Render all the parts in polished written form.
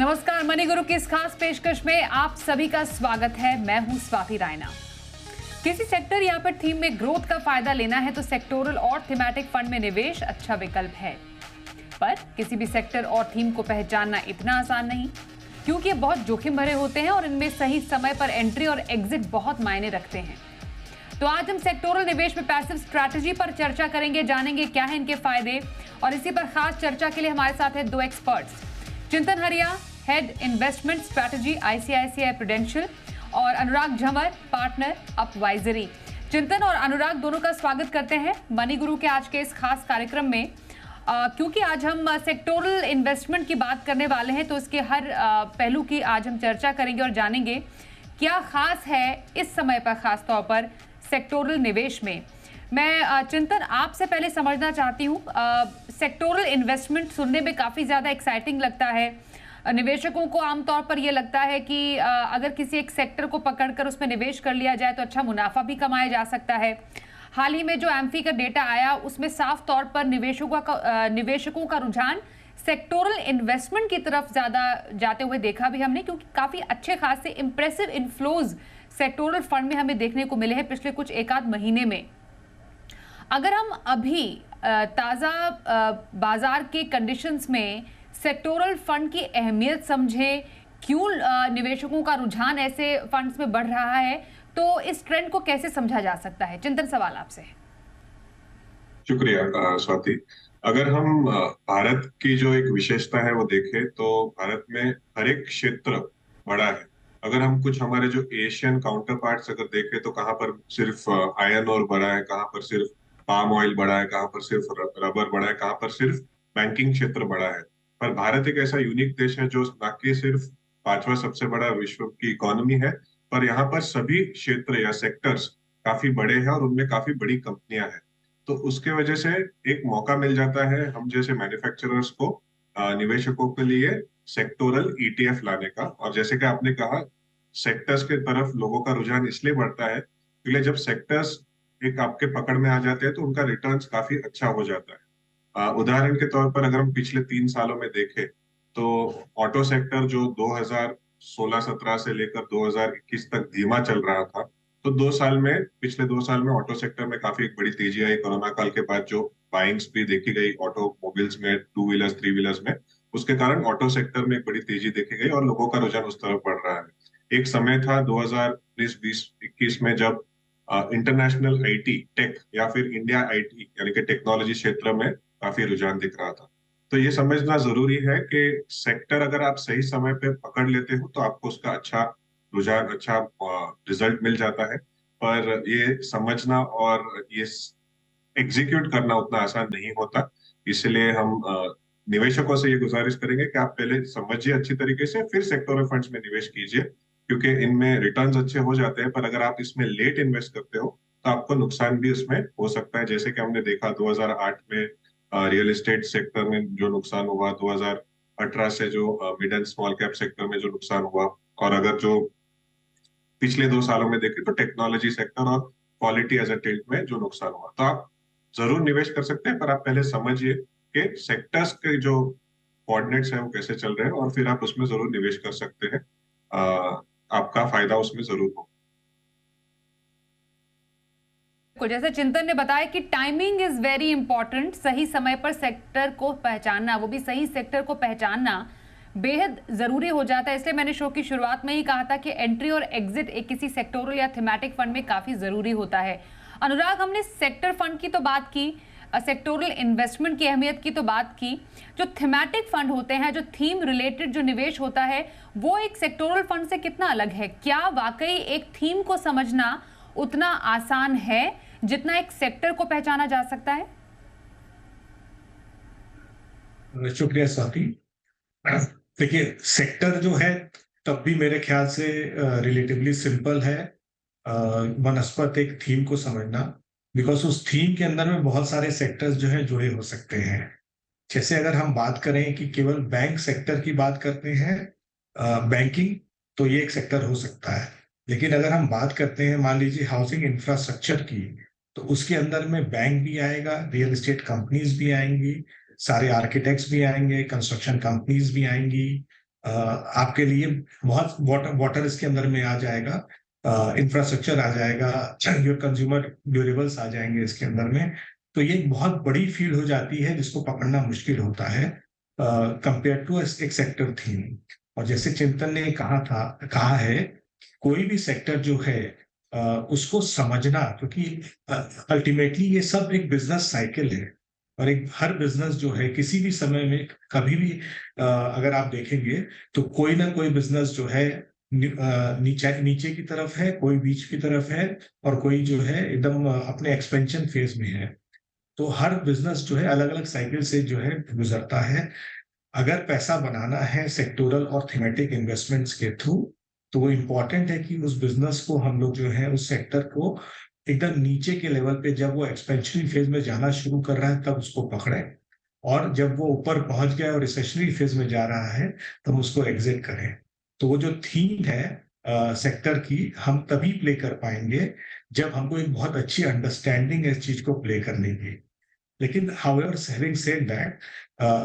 नमस्कार, मनी गुरु की इस खास पेशकश में आप सभी का स्वागत है। मैं हूं स्वाति रायना। किसी सेक्टर या फिर थीम में ग्रोथ का फायदा लेना है तो सेक्टोरल और थीमेटिक फंड में निवेश अच्छा विकल्प है। पर किसी भी सेक्टर और थीम को पहचानना इतना आसान नहीं, क्योंकि ये बहुत जोखिम भरे होते हैं और इनमें सही समय पर एंट्री और एग्जिट बहुत मायने रखते हैं। तो आज हम सेक्टोरल निवेश में पैसिव स्ट्रैटेजी पर चर्चा करेंगे, जानेंगे क्या है इनके फायदे। और इसी पर खास चर्चा के लिए हमारे साथ है दो एक्सपर्ट्स, चिंतन हरिया, head investment strategy ICICI prudential, और अनुराग झंवर, पार्टनर अपवाइजरी। चिंतन और अनुराग दोनों का स्वागत करते हैं मनी गुरु के आज के इस खास कार्यक्रम में। क्योंकि आज हम सेक्टोरल इन्वेस्टमेंट की बात करने वाले हैं, तो इसके हर पहलू की आज हम चर्चा करेंगे और जानेंगे क्या खास है इस समय पर, खास तौर पर सेक्टोरल निवेश में। मैं चिंतन आपसे पहले समझना चाहती हूँ, सेक्टोरल इन्वेस्टमेंट सुनने में काफ़ी ज़्यादा एक्साइटिंग लगता है। निवेशकों को आमतौर पर यह लगता है कि अगर किसी एक सेक्टर को पकड़कर उसमें निवेश कर लिया जाए तो अच्छा मुनाफा भी कमाया जा सकता है। हाल ही में जो एम्फी का डेटा आया उसमें साफ तौर पर निवेशकों का रुझान सेक्टोरल इन्वेस्टमेंट की तरफ ज़्यादा जाते हुए देखा भी हमने, क्योंकि काफ़ी अच्छे खासे इंप्रेसिव इन्फ्लोज सेक्टोरल फंड में हमें देखने को मिले हैं पिछले कुछ एक आध महीने में। अगर हम अभी ताज़ा बाजार के कंडीशंस में सेक्टोरल फंड की अहमियत समझें, क्यों निवेशकों का रुझान ऐसे फंड्स में बढ़ रहा है, तो इस ट्रेंड को कैसे समझा जा सकता है? चिंतन, सवाल आपसे है। शुक्रिया स्वाति। अगर हम भारत की जो एक विशेषता है वो देखें तो भारत में हर एक क्षेत्र बड़ा है। अगर हम कुछ हमारे जो एशियन काउंटर पार्ट्स अगर देखें तो कहाँ पर सिर्फ आयरन ओर बड़ा है, कहाँ पर सिर्फ पाम ऑयल बड़ा है, कहाँ पर सिर्फ रबर बड़ा है, कहाँ पर सिर्फ बैंकिंग क्षेत्र बड़ा है। पर भारत एक ऐसा यूनिक देश है जो न कि सिर्फ पांचवा सबसे बड़ा विश्व की इकोनॉमी है, पर यहाँ पर सभी क्षेत्र या सेक्टर्स काफी बड़े हैं और उनमें काफी बड़ी कंपनियां हैं। तो उसके वजह से एक मौका मिल जाता है हम जैसे मैन्युफैक्चरर्स को, निवेशकों के लिए सेक्टोरल ईटीएफ लाने का। और जैसे कि आपने कहा, सेक्टर्स के तरफ लोगों का रुझान इसलिए बढ़ता है क्योंकि जब सेक्टर्स एक आपके पकड़ में आ जाते हैं तो उनका रिटर्न्स काफी अच्छा हो जाता है। उदाहरण के तौर पर अगर हम पिछले 3 सालों में देखें तो ऑटो सेक्टर जो 2016-17 से लेकर 2021 तक धीमा चल रहा था, तो पिछले 2 साल में ऑटो सेक्टर में काफी एक बड़ी तेजी आई। कोरोना काल के बाद जो बाइंग्स भी देखी गई ऑटोमोबाइल्स में, 2 व्हीलर्स 3 व्हीलर्स में, उसके कारण ऑटो सेक्टर में एक बड़ी तेजी देखी गई और लोगों का रुझान उस तरफ बढ़ रहा है। एक समय था 2019-20-21 में जब इंटरनेशनल आईटी टेक या फिर इंडिया आईटी यानी कि टेक्नोलॉजी क्षेत्र में काफी रुझान दिख रहा था। तो ये समझना जरूरी है कि सेक्टर अगर आप सही समय पे पकड़ लेते हो तो आपको उसका अच्छा रुझान, अच्छा रिजल्ट मिल जाता है। पर ये समझना और ये एग्जीक्यूट करना उतना आसान नहीं होता। इसलिए हम निवेशकों से ये गुजारिश करेंगे कि आप पहले समझिए अच्छी तरीके से, फिर सेक्टोरल फंड्स में निवेश कीजिए, क्योंकि इनमें रिटर्न्स अच्छे हो जाते हैं। पर अगर आप इसमें लेट इन्वेस्ट करते हो तो आपको नुकसान भी उसमें हो सकता है। जैसे कि हमने देखा 2008 में रियल एस्टेट सेक्टर में जो नुकसान हुआ, 2018 से जो mid and small cap sector में जो नुकसान हुआ, और अगर जो पिछले 2 सालों में देखें तो टेक्नोलॉजी सेक्टर और क्वालिटी एज अ टिल्ट में जो नुकसान हुआ। तो आप जरूर निवेश कर सकते हैं, पर आप पहले समझिए कि सेक्टर्स के जो कोऑर्डिनेट्स हैं वो कैसे चल रहे हैं, और फिर आप उसमें जरूर निवेश कर सकते हैं। आपका फायदा उसमें जरूर हो। जैसे चिंतन ने बताया कि टाइमिंग इज वेरी इंपॉर्टेंट, सही समय पर सेक्टर को पहचानना, वो भी सही सेक्टर को पहचानना बेहद जरूरी हो जाता है। इसलिए मैंने शो की शुरुआत में ही कहा था कि एंट्री और एग्जिट एक किसी सेक्टोरल या थीमेटिक फंड में काफी जरूरी होता है। अनुराग, हमने सेक्टर फंड की तो बात की, सेक्टोरल इन्वेस्टमेंट की अहमियत की तो बात की। जो थीमेटिक फंड होते हैं, जो थीम रिलेटेड जो निवेश होता है, वो एक सेक्टोरल फंड से कितना अलग है? क्या वाकई एक थीम को समझना उतना आसान है जितना एक सेक्टर को पहचाना जा सकता है? शुक्रिया स्वाति। देखिए, सेक्टर जो है तब भी मेरे ख्याल से रिलेटिवली सिंपल है बनस्पत एक थीम को समझना, बिकॉज उस थीम के अंदर में बहुत सारे सेक्टर्स जो है जुड़े हो सकते हैं। जैसे अगर हम बात करें कि केवल बैंक सेक्टर की बात करते हैं, बैंकिंग, तो ये एक सेक्टर हो सकता है। लेकिन अगर हम बात करते हैं मान लीजिए हाउसिंग इंफ्रास्ट्रक्चर की, तो उसके अंदर में बैंक भी आएगा, रियल एस्टेट कंपनीज भी आएंगी, सारे आर्किटेक्ट्स भी आएंगे, कंस्ट्रक्शन कंपनीज भी आएंगी, आपके लिए बहुत वाटर इसके अंदर में आ जाएगा, इंफ्रास्ट्रक्चर आ जाएगा, योर कंज्यूमर ड्यूरेबल्स आ जाएंगे इसके अंदर में। तो ये एक बहुत बड़ी फील्ड हो जाती है जिसको पकड़ना मुश्किल होता है कंपेयर टू एक सेक्टर थीम। और जैसे चिंतन ने कहा है, कोई भी सेक्टर जो है उसको समझना, क्योंकि अल्टीमेटली ये सब एक बिजनेस साइकिल है। और एक हर बिजनेस जो है किसी भी समय में कभी भी अगर आप देखेंगे तो कोई ना कोई बिजनेस जो है नीचे की तरफ है, कोई बीच की तरफ है, और कोई जो है एकदम अपने एक्सपेंशन फेज में है। तो हर बिजनेस जो है अलग अलग साइकिल से जो है गुजरता है। अगर पैसा बनाना है सेक्टोरल और थीमेटिक इन्वेस्टमेंट्स के थ्रू, तो वो इम्पोर्टेंट है कि उस बिजनेस को हम लोग जो है उस सेक्टर को एकदम नीचे के लेवल पे, जब वो एक्सपेंशनरी फेज में जाना शुरू कर रहा है तब उसको पकड़े, और जब वो ऊपर पहुंच गया और रिसेशनरी फेज में जा रहा है तब उसको एग्जिट करें। तो वो जो थीम है सेक्टर की, हम तभी प्ले कर पाएंगे जब हमको एक बहुत अच्छी अंडरस्टैंडिंग है इस चीज को प्ले करने की। लेकिन हाउएवर हैविंग सेड दैट,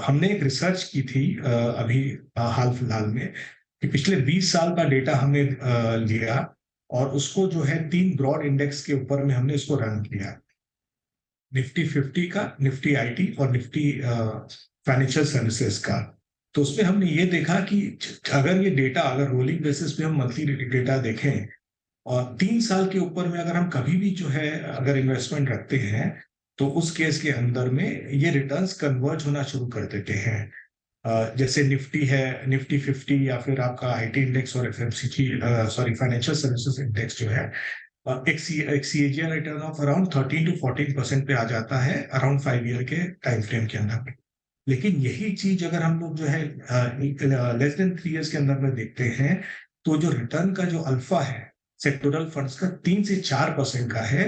हमने एक रिसर्च की थी अभी हाल फिलहाल में, कि पिछले 20 साल का डेटा हमने लिया, और उसको जो है 3 ब्रॉड इंडेक्स के ऊपर में हमने इसको रन किया, निफ्टी 50 का, निफ्टी आईटी और निफ्टी फाइनेंशियल सर्विसेज का। तो उसमें हमने ये देखा कि अगर ये डेटा, अगर रोलिंग बेसिस पे हम मंथली डेटा देखें, और 3 साल के ऊपर में अगर हम कभी भी जो है अगर इन्वेस्टमेंट रखते हैं, तो उस केस के अंदर में ये रिटर्न्स कन्वर्ज होना शुरू कर देते हैं। जैसे निफ्टी है, निफ्टी 50, या फिर आपका आईटी इंडेक्स और एफएमसीजी फाइनेंशियल सर्विसेज इंडेक्स जो है, एक CAGR return of around 13 to 14% पे आ जाता है अराउंड 5 ईयर के टाइम फ्रेम के अंदर। लेकिन यही चीज अगर हम लोग जो है लेस देन 3 इयर्स के अंदर में देखते हैं, तो जो रिटर्न का जो अल्फा है सेक्टोरल फंड्स का 3 से 4% का है।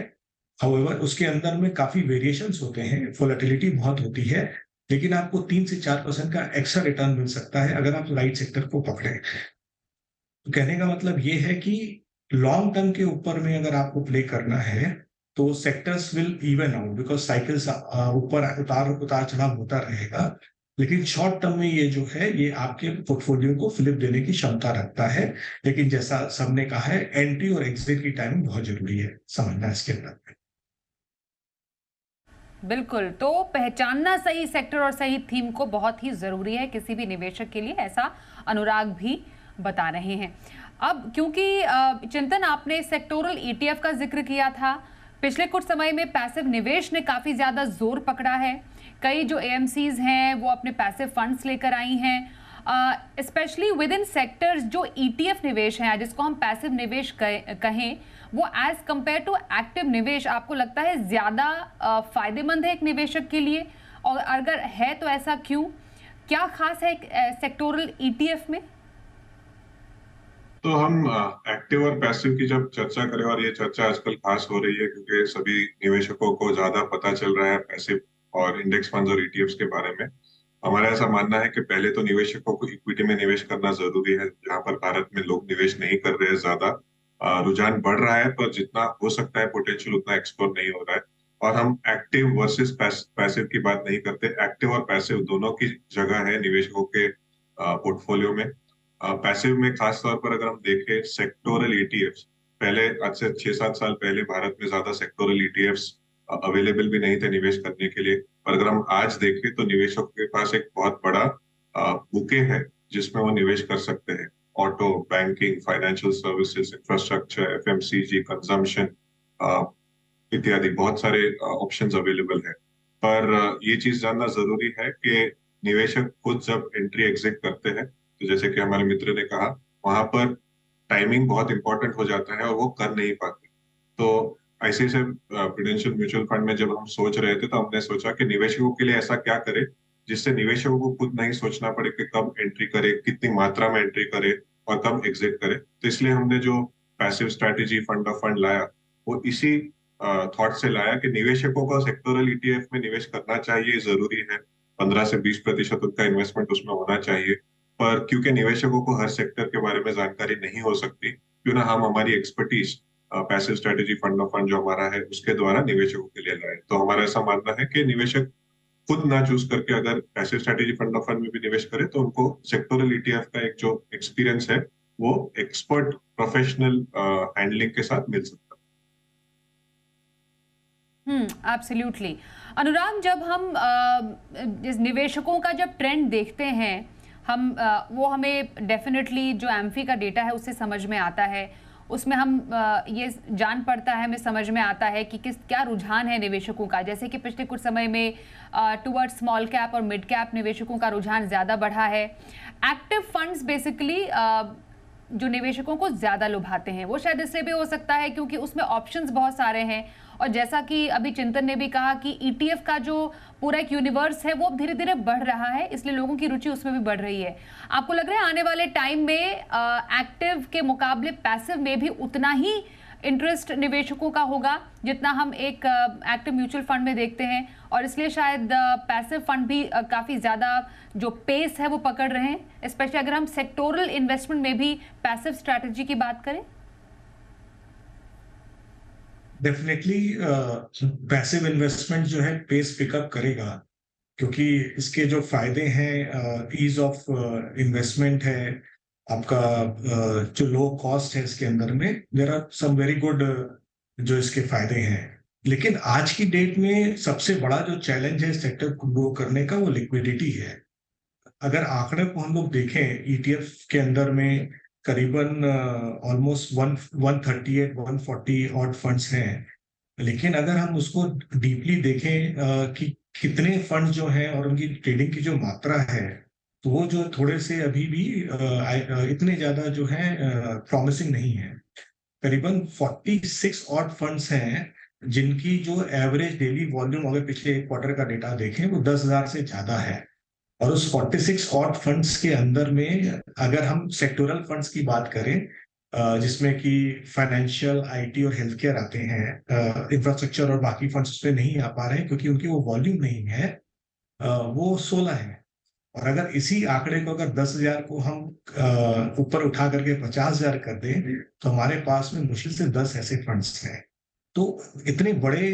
हाउएवर उसके अंदर में काफी वेरिएशंस होते हैं, वोलेटिलिटी बहुत होती है, लेकिन आपको 3 से 4% का एक्स्ट्रा रिटर्न मिल सकता है अगर आप राइट सेक्टर को पकड़े। तो कहने का मतलब ये है कि लॉन्ग टर्म के ऊपर में अगर आपको प्ले करना है, तो sectors will even out, because cycles ऊपर उतार चढ़ाव होता रहेगा। लेकिन शॉर्ट टर्म में ये जो है ये आपके पोर्टफोलियो को फ्लिप देने की क्षमता रखता है। लेकिन जैसा सबने कहा है, एंट्री और एग्जिट की टाइमिंग बहुत जरूरी है समझना इसके अंदर। बिल्कुल, तो पहचानना सही सेक्टर और सही थीम को बहुत ही जरूरी है किसी भी निवेशक के लिए, ऐसा अनुराग भी बता रहे हैं। अब क्योंकि चिंतन, आपने सेक्टोरल ईटीएफ का जिक्र किया था, पिछले कुछ समय में पैसिव निवेश ने काफी ज्यादा जोर पकड़ा है। कई जो एएमसीज हैं वो अपने पैसिव फंड्स लेकर आई हैं, स्पेशली विद इन सेक्टर्स। जो ईटीएफ निवेश है जिसको हम पैसिव निवेश कहें, वो एज कंपेयर टू एक्टिव निवेश आपको लगता है ज्यादा फायदेमंद है एक निवेशक के लिए? और अगर है तो ऐसा क्यों? क्या खास है सेक्टोरल ईटीएफ में? तो हम एक्टिव और पैसिव की जब चर्चा करें, और ये चर्चा आजकल खास हो रही है क्योंकि सभी निवेशकों को ज्यादा पता चल रहा है पैसिव और इंडेक्स फंड्स और ईटीएफ्स के बारे में। हमारा ऐसा मानना है कि पहले तो निवेशकों को इक्विटी में निवेश करना जरूरी है, जहां पर भारत में लोग निवेश नहीं कर रहे हैं ज्यादा। रुझान बढ़ रहा है पर जितना हो सकता है पोटेंशियल उतना एक्सप्लोर नहीं हो रहा है। और हम एक्टिव वर्सेस पैसिव की बात नहीं करते, एक्टिव और पैसिव दोनों की जगह है निवेशकों के पोर्टफोलियो में। पैसिव में खास तौर पर अगर हम देखें सेक्टोरल ईटीएफ्स, पहले आज से 6-7 साल पहले भारत में ज्यादा सेक्टोरल ईटीएफ्स अवेलेबल भी नहीं थे निवेश करने के लिए। पर अगर हम आज देखें तो निवेशकों के पास एक बहुत बड़ा बुके है जिसमें वो निवेश कर सकते हैं। Auto, banking, financial services, infrastructure, FMCG, consumption इत्यादि बहुत सारे ऑप्शंस अवेलेबल है। पर ये चीज जानना जरूरी है कि निवेशक खुद जब एंट्री एग्जिट करते हैं, तो जैसे कि हमारे मित्र ने कहा, वहां पर टाइमिंग बहुत इंपॉर्टेंट हो जाता है और वो कर नहीं पाते। तो ऐसे प्रूडेंशियल म्यूचुअल फंड में जब हम सोच रहे थे तो हमने सोचा कि निवेशकों के लिए ऐसा क्या करे जिससे निवेशकों को खुद नहीं सोचना पड़े कि कब एंट्री करे, कितनी मात्रा में एंट्री करे और कब एग्जिट करे। तो इसलिए हमने जो passive strategy fund of fund लाया, वो इसी थॉट से लाया कि निवेशकों को सेक्टोरल ईटीएफ में निवेश करना चाहिए, जरूरी है। 15 से 20% उनका इन्वेस्टमेंट उसमें होना चाहिए। पर क्योंकि निवेशकों को हर सेक्टर के बारे में जानकारी नहीं हो सकती, क्यों ना हम हमारी expertise passive strategy fund of fund जो हमारा है उसके द्वारा निवेशकों के लिए लाए। तो हमारा ऐसा मानना है कि निवेशक खुद ना चूज करके अगर passive strategy fund of fund में भी निवेश करे तो उनको सेक्टोरल ईटीएफ का एक जो एक्सपीरियंस है वो एक्सपर्ट प्रोफेशनल हैंडलिंग के साथ मिल सकता है। एब्सोल्युटली। अनुराग, जब हम इस निवेशकों का जब ट्रेंड देखते हैं, हम वो हमें डेफिनेटली जो एम्फी का डेटा है उससे समझ में आता है, उसमें हम ये जान पड़ता है, हमें समझ में आता है कि क्या रुझान है निवेशकों का। जैसे कि पिछले कुछ समय में टुवर्ड्स स्मॉल कैप और मिड कैप निवेशकों का रुझान ज़्यादा बढ़ा है। एक्टिव फंड्स बेसिकली जो निवेशकों को ज़्यादा लुभाते हैं, वो शायद इसलिए भी हो सकता है क्योंकि उसमें ऑप्शंस बहुत सारे हैं, और जैसा कि अभी चिंतन ने भी कहा कि ईटीएफ का जो पूरा एक यूनिवर्स है वो धीरे धीरे बढ़ रहा है, इसलिए लोगों की रुचि उसमें भी बढ़ रही है। आपको लग रहा है आने वाले टाइम में एक्टिव के मुकाबले पैसिव में भी उतना ही इंटरेस्ट निवेशकों का होगा जितना हम एक एक्टिव म्यूचुअल फंड में देखते हैं, और इसलिए शायद पैसिव फंड भी काफ़ी ज़्यादा जो पेस है वो पकड़ रहे हैं, स्पेशली अगर हम सेक्टोरल इन्वेस्टमेंट में भी पैसिव स्ट्रैटेजी की बात करें। डेफिनेटली पैसिव इन्वेस्टमेंट जो है पेस पिकअप करेगा, क्योंकि इसके जो फायदे हैं, ईज ऑफ इन्वेस्टमेंट है आपका, जो लो कॉस्ट है इसके अंदर में, there are some very good जो इसके फायदे हैं। लेकिन आज की डेट में सबसे बड़ा जो चैलेंज है सेक्टर को ग्रो करने का वो लिक्विडिटी है। अगर आंकड़े को हम लोग देखें, ईटीएफ के अंदर में करीबन ऑलमोस्ट 138 140 ऑड फंड्स हैं, लेकिन अगर हम उसको डीपली देखें कि कितने फंड जो हैं और उनकी ट्रेडिंग की जो मात्रा है, तो वो जो थोड़े से अभी भी इतने ज्यादा जो है प्रॉमिसिंग नहीं है। करीबन 46 ऑड फंड्स हैं जिनकी जो एवरेज डेली वॉल्यूम अगर पिछले एक क्वार्टर का डेटा देखें वो 10,000 से ज्यादा है। और उस 46 ऑड फंड्स के अंदर में अगर हम सेक्टोरल फंड्स की बात करें, जिसमें कि फाइनेंशियल, आईटी और हेल्थ केयर आते हैं, इंफ्रास्ट्रक्चर और बाकी फंड्स उस पर नहीं आ पा रहे हैं क्योंकि उनकी वो वॉल्यूम नहीं है, वो 16 है। और अगर इसी आंकड़े को अगर 10,000 को हम ऊपर उठा करके 50,000 कर दें तो हमारे पास में मुश्किल से 10 ऐसे फंड्स हैं। तो इतने बड़े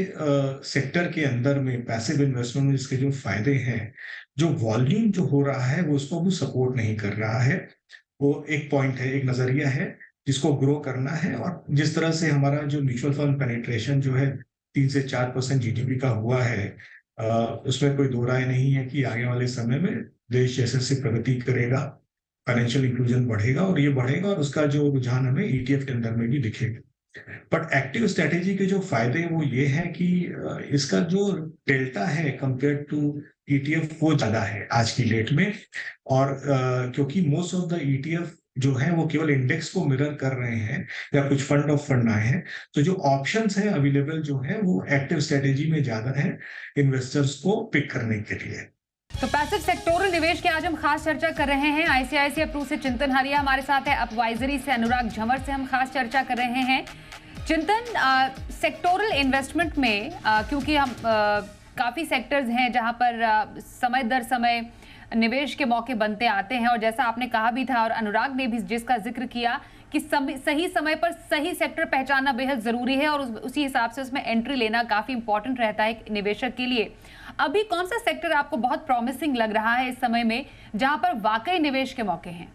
सेक्टर के अंदर में पैसिव इन्वेस्टमेंट में इसके जो फायदे हैं, जो वॉल्यूम जो हो रहा है वो उसको भी सपोर्ट नहीं कर रहा है। वो एक पॉइंट है, एक नजरिया है जिसको ग्रो करना है। और जिस तरह से हमारा जो म्यूचुअल फंड पेनिट्रेशन जो है 3 से 4% जीडीपी का हुआ है, उसमें कोई दो राय नहीं है कि आगे वाले समय में देश जैसे से प्रगति करेगा, फाइनेंशियल इंक्लूजन बढ़ेगा, और ये बढ़ेगा और उसका जो रुझान हमें ईटीएफ के अंदर में भी दिखेगा। बट एक्टिव स्ट्रेटेजी के जो फायदे वो ये है कि इसका जो डेल्टा है कंपेयर टू ईटीएफ वो ज्यादा है आज की डेट में। और क्योंकि मोस्ट ऑफ द ईटीएफ जो है वो केवल इंडेक्स को मिरर कर रहे हैं या कुछ फंड ऑफ फंड आए हैं, तो जो ऑप्शंस है अवेलेबल जो है वो एक्टिव स्ट्रेटेजी में ज्यादा है इन्वेस्टर्स को पिक करने के लिए। तो पैसिव सेक्टोरल निवेश की आज हम खास चर्चा कर रहे हैं। आईसीआईसीआई प्रू से चिंतन हरिया हमारे साथ है, अपवाइजरी से अनुराग झंवर से हम खास चर्चा कर रहे हैं। चिंतन, सेक्टोरल इन्वेस्टमेंट में क्योंकि हम काफ़ी सेक्टर्स हैं जहां पर समय दर समय निवेश के मौके बनते आते हैं, और जैसा आपने कहा भी था और अनुराग ने भी जिसका जिक्र किया कि सही समय पर सही सेक्टर पहचानना बेहद ज़रूरी है, और उसी हिसाब से उसमें एंट्री लेना काफ़ी इंपॉर्टेंट रहता है एक निवेशक के लिए। अभी कौन सा सेक्टर आपको बहुत प्रॉमिसिंग लग रहा है इस समय में जहां पर वाकई निवेश के मौके हैं?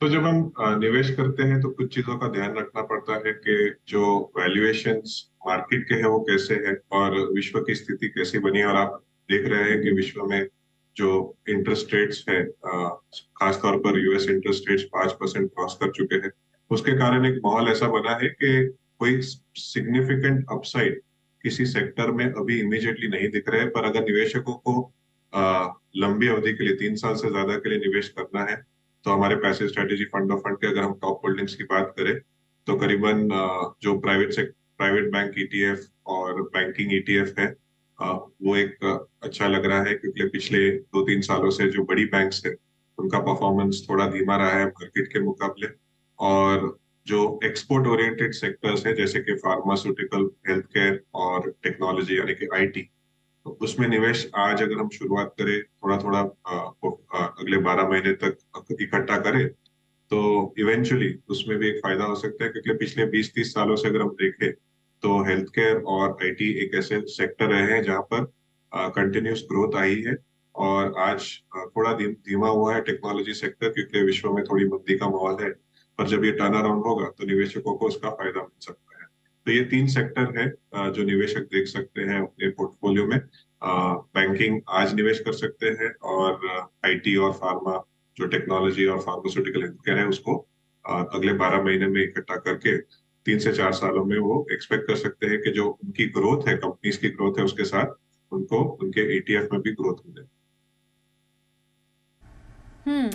तो जब हम निवेश करते हैं तो कुछ चीजों का ध्यान रखना पड़ता है कि जो वैल्यूएशंस मार्केट के हैं वो कैसे है और विश्व की स्थिति कैसी बनी है। और आप देख रहे हैं कि विश्व में जो इंटरेस्ट रेट्स है, खासतौर पर यूएस इंटरेस्ट रेट्स 5% क्रॉस कर चुके हैं। उसके कारण एक माहौल ऐसा बना है कि कोई सिग्निफिकेंट अपसाइड किसी सेक्टर में अभी इमीडिएटली नहीं दिख रहे हैं। पर अगर निवेशकों को लंबी अवधि के लिए 3 साल से ज्यादा के लिए निवेश करना है तो हमारे passive strategy fund of fund के अगर हम टॉप होल्डिंग्स की बात करें तो करीबन जो प्राइवेट बैंक ईटीएफ और बैंकिंग ईटीएफ है, वो एक अच्छा लग रहा है, क्योंकि पिछले 2-3 सालों से जो बड़ी बैंक्स है उनका परफॉर्मेंस थोड़ा धीमा रहा है मार्केट के मुकाबले। और जो एक्सपोर्ट ओरिएंटेड सेक्टर्स है जैसे कि फार्मास्यूटिकल, हेल्थ केयर और टेक्नोलॉजी यानी कि आईटी, तो उसमें निवेश आज अगर हम शुरुआत करें थोड़ा थोड़ा अगले 12 महीने तक इकट्ठा करें तो इवेंचुअली उसमें भी एक फायदा हो सकता है। क्योंकि पिछले 20-30 सालों से अगर हम देखें तो हेल्थ केयर और आईटी एक ऐसे सेक्टर रहे हैं जहां पर कंटिन्यूस ग्रोथ आई है। और आज थोड़ा धीमा हुआ है टेक्नोलॉजी सेक्टर, क्योंकि विश्व में थोड़ी मंदी का माहौल है। पर जब ये टर्न अराउंड होगा तो निवेशकों को उसका फायदा मिल सकता है। तो ये 3 सेक्टर है जो निवेशक देख सकते हैं अपने पोर्टफोलियो में। बैंकिंग आज निवेश कर सकते हैं, और आईटी और फार्मा, जो टेक्नोलॉजी और फार्मास्यूटिकल हेल्थकेयर है, उसको अगले 12 महीने में इकट्ठा करके 3 से 4 सालों में वो एक्सपेक्ट कर सकते हैं कि जो उनकी ग्रोथ है, कंपनीज की ग्रोथ है, उसके साथ उनको उनके ETF में भी ग्रोथ मिले।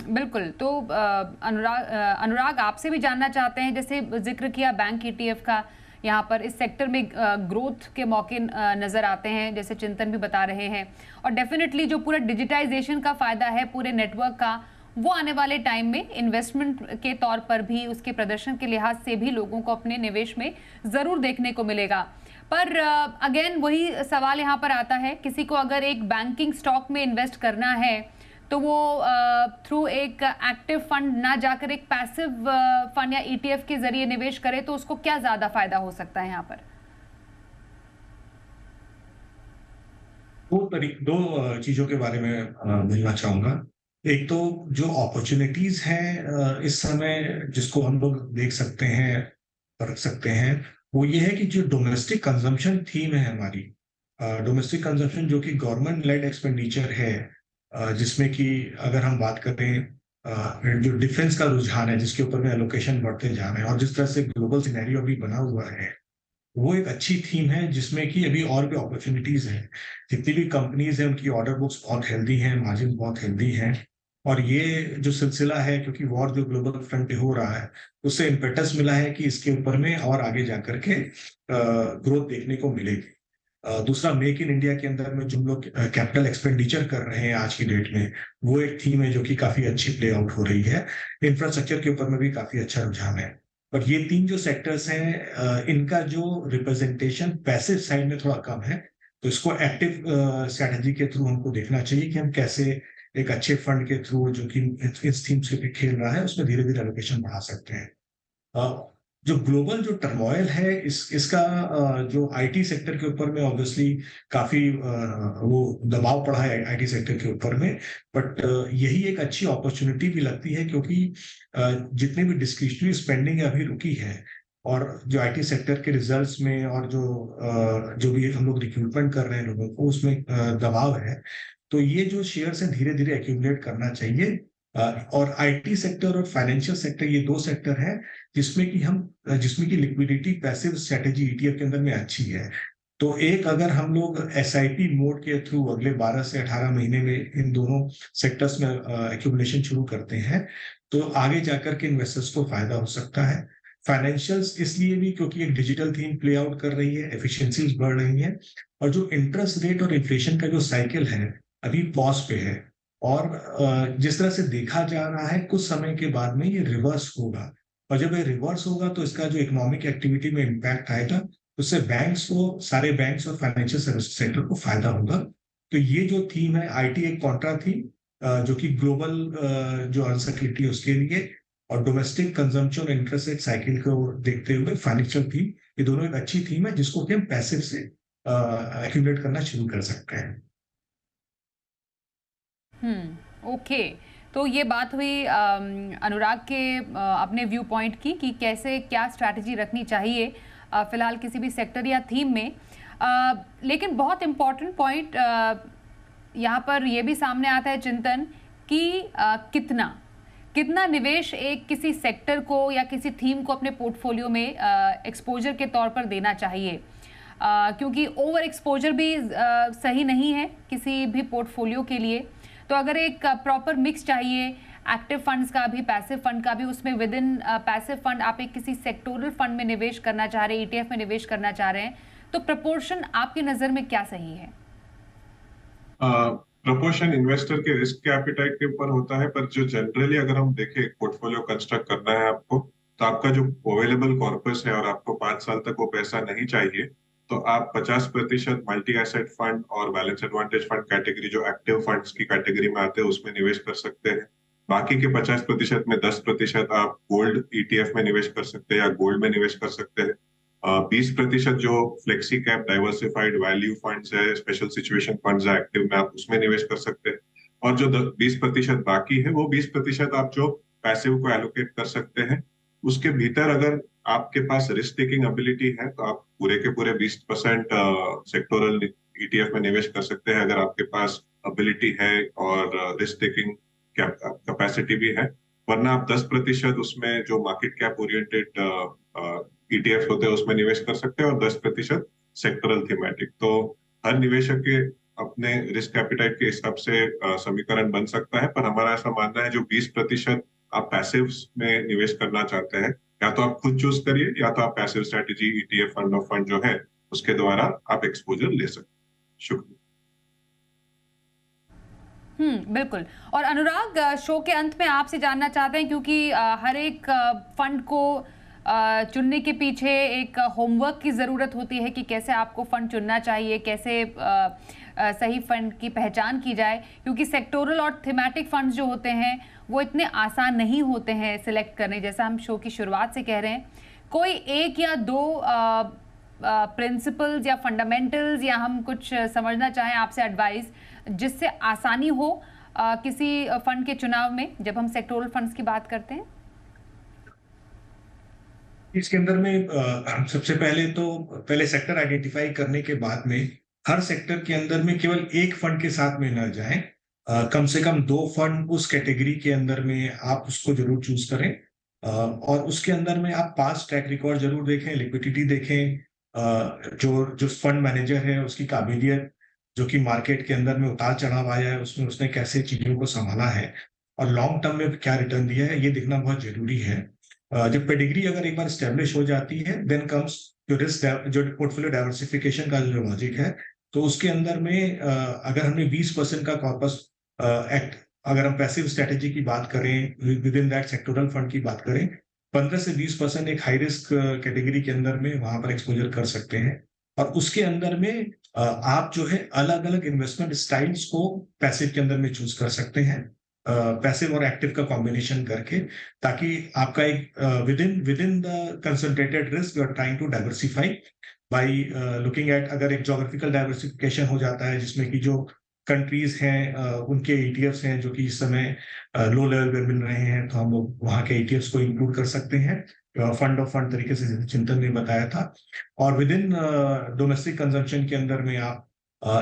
बिल्कुल। तो अनुराग आपसे भी जानना चाहते हैं, जैसे जिक्र किया बैंक ETF का, यहाँ पर इस सेक्टर में ग्रोथ के मौके नज़र आते हैं, जैसे चिंतन भी बता रहे हैं। और डेफिनेटली जो पूरा डिजिटाइजेशन का फ़ायदा है पूरे नेटवर्क का, वो आने वाले टाइम में इन्वेस्टमेंट के तौर पर भी, उसके प्रदर्शन के लिहाज से भी लोगों को अपने निवेश में ज़रूर देखने को मिलेगा। पर अगेन वही सवाल यहाँ पर आता है, किसी को अगर एक बैंकिंग स्टॉक में इन्वेस्ट करना है तो वो थ्रू एक एक्टिव फंड ना जाकर एक पैसिव फंड या ETF के जरिए निवेश करे, तो उसको क्या ज्यादा फायदा हो सकता है यहाँ पर? दो चीजों के बारे में बोलना चाहूंगा। एक तो जो अपॉर्चुनिटीज हैं इस समय, जिसको हम लोग देख सकते हैं, परख सकते हैं, वो ये है कि जो डोमेस्टिक कंजम्पशन थीम है हमारी, डोमेस्टिक कंजम्पशन जो कि गवर्नमेंट लेड एक्सपेंडिचर है, जिसमें कि अगर हम बात करें जो डिफेंस का रुझान है, जिसके ऊपर में एलोकेशन बढ़ते जा रहे हैं, और जिस तरह से ग्लोबल सिनेरियो अभी बना हुआ है, वो एक अच्छी थीम है जिसमें कि अभी और भी अपॉर्चुनिटीज हैं। जितनी भी कंपनीज हैं उनकी ऑर्डर बुक्स बहुत हेल्दी हैं, मार्जिन बहुत हेल्दी हैं। और ये जो सिलसिला है, क्योंकि वॉर जो ग्लोबल फ्रंट पे हो रहा है, उससे इम्पेटस मिला है कि इसके ऊपर में और आगे जाकर के ग्रोथ देखने को मिलेगी। दूसरा, मेक इन इंडिया के अंदर में जो हम लोग कैपिटल एक्सपेंडिचर कर रहे हैं आज की डेट में, वो एक थीम है जो कि काफी अच्छी प्ले आउट हो रही है। इंफ्रास्ट्रक्चर के ऊपर में भी काफी अच्छा रुझान है। और ये 3 जो सेक्टर्स हैं, इनका जो रिप्रेजेंटेशन पैसिव साइड में थोड़ा कम है, तो इसको एक्टिव स्ट्रैटेजी के थ्रू हमको देखना चाहिए कि हम कैसे एक अच्छे फंड के थ्रू, जो कि इस थीम्स पे खेल रहा है, उसमें धीरे धीरे एलोकेशन बढ़ा सकते हैं। जो ग्लोबल जो टर्मोइल है, इसका जो आईटी सेक्टर के ऊपर में ऑब्वियसली काफी वो दबाव पड़ा है आईटी सेक्टर के ऊपर में। बट यही एक अच्छी अपॉर्चुनिटी भी लगती है, क्योंकि जितने भी डिस्क्रिशनरी स्पेंडिंग अभी रुकी है, और जो आईटी सेक्टर के रिजल्ट्स में, और जो भी हम लोग रिक्रूटमेंट कर रहे हैं लोगों को, उसमें दबाव है। तो ये जो शेयर्स है धीरे धीरे एक्यूमुलेट करना चाहिए। और आईटी सेक्टर और फाइनेंशियल सेक्टर, ये 2 सेक्टर है जिसमें की लिक्विडिटी पैसिव स्ट्रेटेजी ETF के अंदर में अच्छी है। तो एक अगर हम लोग SIP मोड के थ्रू अगले 12 से 18 महीने में इन दोनों सेक्टर्स में एक्यूमुलेशन शुरू करते हैं, तो आगे जाकर के इन्वेस्टर्स को फायदा हो सकता है। फाइनेंशियल्स इसलिए भी क्योंकि एक डिजिटल थीम प्ले आउट कर रही है, एफिशिएंसीज बढ़ रही है, और जो इंटरेस्ट रेट और इन्फ्लेशन का जो साइकिल है अभी पॉज पे है। और जिस तरह से देखा जा रहा है, कुछ समय के बाद में ये रिवर्स होगा। और जब ये रिवर्स होगा तो इसका जो इकोनॉमिक एक्टिविटी में इम्पैक्ट आएगा, उससे सारे बैंक्स और फाइनेंशियल सर्विस सेक्टर को फायदा होगा। तो ये जो थीम है, आईटी एक कॉन्ट्रा थीम, जो कि ग्लोबल जो अनसर्टेनिटी है उसके लिए, और डोमेस्टिक कंजम्पशन और इंटरेस्ट रेट साइकिल को देखते हुए फाइनेंशियल थीम, ये दोनों एक अच्छी थीम है जिसको कि हम पैसिव से एक्यूमुलेट करना शुरू कर सकते हैं। ओके। तो ये बात हुई अनुराग के अपने व्यू पॉइंट की, कि कैसे क्या स्ट्रैटेजी रखनी चाहिए फिलहाल किसी भी सेक्टर या थीम में। लेकिन बहुत इम्पॉर्टेंट पॉइंट यहाँ पर ये भी सामने आता है चिंतन, कि कितना निवेश एक किसी सेक्टर को या किसी थीम को अपने पोर्टफोलियो में एक्सपोजर के तौर पर देना चाहिए। क्योंकि ओवर एक्सपोजर भी सही नहीं है किसी भी पोर्टफोलियो के लिए। तो अगर एक प्रॉपर मिक्स चाहिए एक्टिव फंड्स का भी, पैसिव फंड का भी, उसमें विद इन पैसिव फंड आप एक किसी सेक्टोरल फंड में निवेश करना चाह रहे हैं, ETF में निवेश करना चाह रहे हैं, तो प्रपोर्शन आपकी नजर में क्या सही है? प्रपोर्शन इन्वेस्टर के रिस्क के एपिटाइट के ऊपर होता है। पर जो जनरली अगर हम देखें, पोर्टफोलियो कंस्ट्रक्ट करना है आपको, तो आपका जो अवेलेबल कॉर्पस है और आपको 5 साल तक वो पैसा नहीं चाहिए, तो आप 50% मल्टी एसेट फंड और बैलेंस एडवांटेज फंड कैटेगरी, जो एक्टिव फंड्स की कैटेगरी में आते हैं, उसमें निवेश कर सकते हैं। बाकी के 50% में 10% आप गोल्ड ETF में निवेश कर सकते हैं या गोल्ड में निवेश कर सकते हैं। 20% जो flexi cap diversified value funds है, स्पेशल सिचुएशन फंड्स है एक्टिव में, आप उसमें निवेश कर सकते हैं। और जो 20% बाकी है वो 20% आप जो पैसिव को एलोकेट कर सकते हैं। उसके भीतर अगर आपके पास रिस्क टेकिंग एबिलिटी है तो आप पूरे के पूरे 20% सेक्टोरल ETF में निवेश कर सकते हैं, अगर आपके पास एबिलिटी है और रिस्क टेकिंग कैपेसिटी भी है। वरना आप 10% उसमें जो मार्केट कैप ओरिएंटेड ETF होते हैं उसमें निवेश कर सकते हैं, और 10% सेक्टरल थीमेटिक। तो हर निवेशक के अपने रिस्क एपिटाइट के हिसाब से समीकरण बन सकता है, पर हमारा ऐसा मानना है जो 20% आप पैसिव में निवेश करना चाहते हैं, या तो आप खुद चूज करिए, या तो आप passive strategy ETF fund of fund जो है उसके द्वारा आप एक्सपोजर ले सकते हैं। शुक्रिया। बिल्कुल। और अनुराग, शो के अंत में आपसे जानना चाहते हैं, क्योंकि हर एक फंड को चुनने के पीछे एक होमवर्क की ज़रूरत होती है कि कैसे आपको फंड चुनना चाहिए, कैसे सही फंड की पहचान की जाए, क्योंकि सेक्टोरल और थीमेटिक फंड्स जो होते हैं वो इतने आसान नहीं होते हैं सिलेक्ट करने। जैसा हम शो की शुरुआत से कह रहे हैं, कोई एक या दो प्रिंसिपल्स या फंडामेंटल्स, या हम कुछ समझना चाहें आपसे एडवाइस, जिससे आसानी हो किसी फंड के चुनाव में जब हम सेक्टोरल फंड्स की बात करते हैं? इसके अंदर में सबसे पहले सेक्टर आइडेंटिफाई करने के बाद में हर सेक्टर के अंदर में केवल एक फंड के साथ में न जाएं, कम से कम 2 फंड उस कैटेगरी के अंदर में आप उसको जरूर चूज करें, और उसके अंदर में आप पास्ट ट्रैक रिकॉर्ड जरूर देखें, लिक्विडिटी देखें, जो फंड मैनेजर है उसकी काबिलियत, जो कि मार्केट के अंदर में उतार चढ़ाव आया है उसमें उसने कैसे चीजों को संभाला है और लॉन्ग टर्म में क्या रिटर्न दिया है, ये देखना बहुत जरूरी है। जब पेडिग्री अगर एक बार स्टेब्लिश हो जाती है, देन कम्स जो रिस्क, जो पोर्टफोलियो डाइवर्सिफिकेशन का जो लॉजिक है, तो उसके अंदर में अगर हमने 20% का कॉर्पस एक्ट, अगर हम पैसिव स्ट्रेटेजी की बात करें, with in that sectoral fund की बात करें, 15 से 20% एक हाई रिस्क कैटेगरी के अंदर में वहां पर एक्सपोजर कर सकते हैं। और उसके अंदर में आप जो है अलग अलग इन्वेस्टमेंट स्टाइल्स को पैसिव के अंदर में चूज कर सकते हैं, पैसिव और एक्टिव का कॉम्बिनेशन करके, ताकि आपका एक within the concentrated risk you are trying to diversify by looking at, अगर एक जोग्राफिकल डाइवर्सिफिकेशन हो जाता है जिसमें कि जो कंट्रीज हैं उनके ETFs हैं जो कि इस समय लो लेवल पे मिल रहे हैं, तो हम लोग वहाँ के ETFs को इंक्लूड कर सकते हैं फंड ऑफ फंड तरीके से, जैसे चिंतन ने बताया था। और विद इन डोमेस्टिक कंजम्पशन के अंदर में आप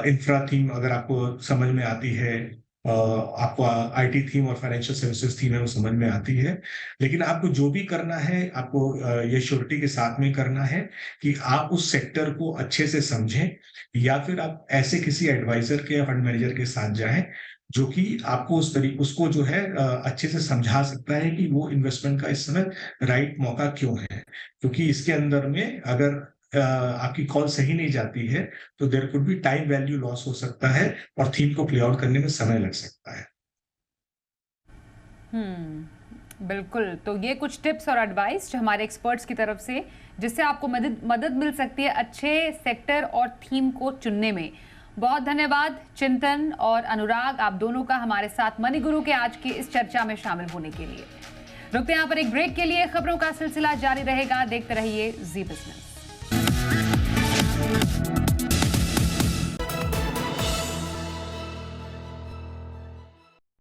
इंफ्रा थीम अगर आपको समझ में आती है, आपको IT थीम और फाइनेंशियल सर्विसेज थीम है वो समझ में आती है, लेकिन आपको जो भी करना है आपको ये श्योरिटी के साथ में करना है कि आप उस सेक्टर को अच्छे से समझें, या फिर आप ऐसे किसी एडवाइजर के या फंड मैनेजर के साथ जाएं जो कि आपको उसको जो है अच्छे से समझा सकता है कि वो इन्वेस्टमेंट का इस समय राइट मौका क्यों है। क्योंकि इसके अंदर में अगर आपकी कॉल सही नहीं जाती है तो there could be time value loss हो सकता है और थीम को प्ले आउट करने में समय लग सकता है। बिल्कुल। तो ये कुछ टिप्स और एडवाइस जो हमारे एक्सपर्ट्स की तरफ से, जिससे आपको मदद मिल सकती है अच्छे सेक्टर और थीम को चुनने में। बहुत धन्यवाद चिंतन और अनुराग, आप दोनों का हमारे साथ मनी गुरु के आज की इस चर्चा में शामिल होने के लिए। रुकते हैं यहाँ पर एक ब्रेक के लिए, खबरों का सिलसिला जारी रहेगा, देखते रहिए जी बिजनेस।